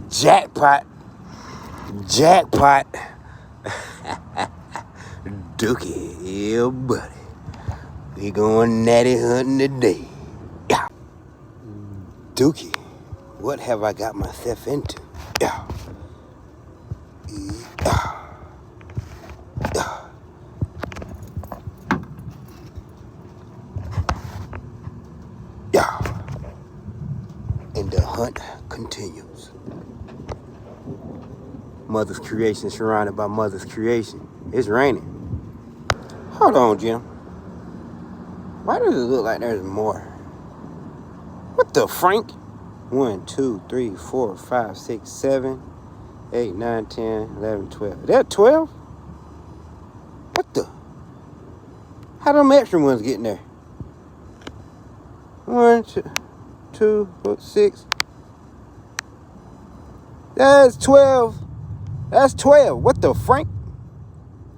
Jackpot. Jackpot. Dookie, yeah, buddy. We going natty hunting today. Yeah. Dookie, what have I got myself into? Yeah. Yeah. Yeah. Yeah. And the hunt continues. Mother's creation surrounded by mother's creation. It's raining. Hold on, Jim. Why does it look like there's more? What the Frank? 1, 2, 3, 4, 5, 6, 7, 8, 9, 10, 11, 12. Is that 12? What the? How them extra ones getting there? 1, 2, 4, 6. That's 12. That's 12. What the Frank?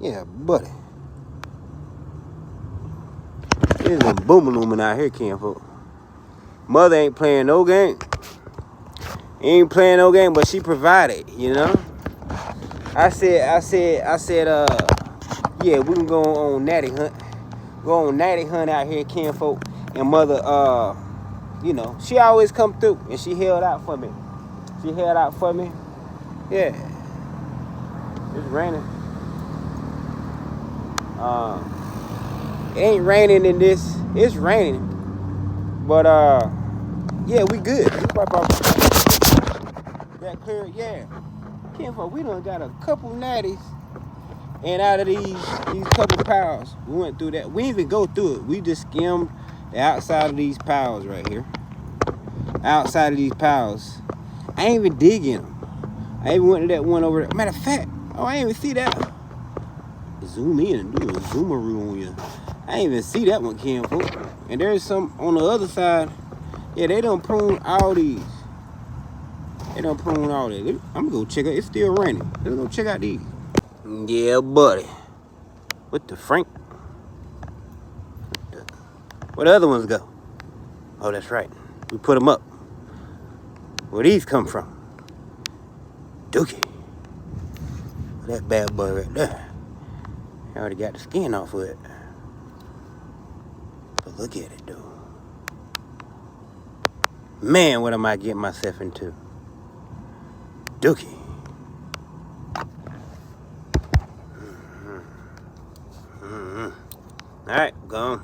Yeah, buddy. There's a booming out here, kinfolk. Mother ain't playing no game. Ain't playing no game, but she provided, you know? I said, yeah, we can go on natty hunt. Go on natty hunt out here, kinfolk. And mother, you know, she always come through and she held out for me. She held out for me. Yeah. It's raining. It ain't raining in this. It's raining. But yeah, we good. That clear, yeah. Kinfolk, we done got a couple natties. And out of these couple piles, we went through that. We didn't even go through it. We just skimmed the outside of these piles right here. Outside of these piles. I ain't even digging them. I even went to that one over there. Matter of fact, oh, I ain't even see that. Zoom in and do a zoomaroo on you. I ain't even see that one, kinfolk. And there's some on the other side. Yeah, they done prune all these. They done prune all these. I'm gonna go check out. It's still raining. Let's go check out these. Yeah, buddy. What the Frank? Where the other ones go? Oh, that's right. We put them up. Where these come from? Dookie. That bad boy right there. I already got the skin off of it. But look at it, dude. Man, what am I getting myself into? Dookie. All right, gone.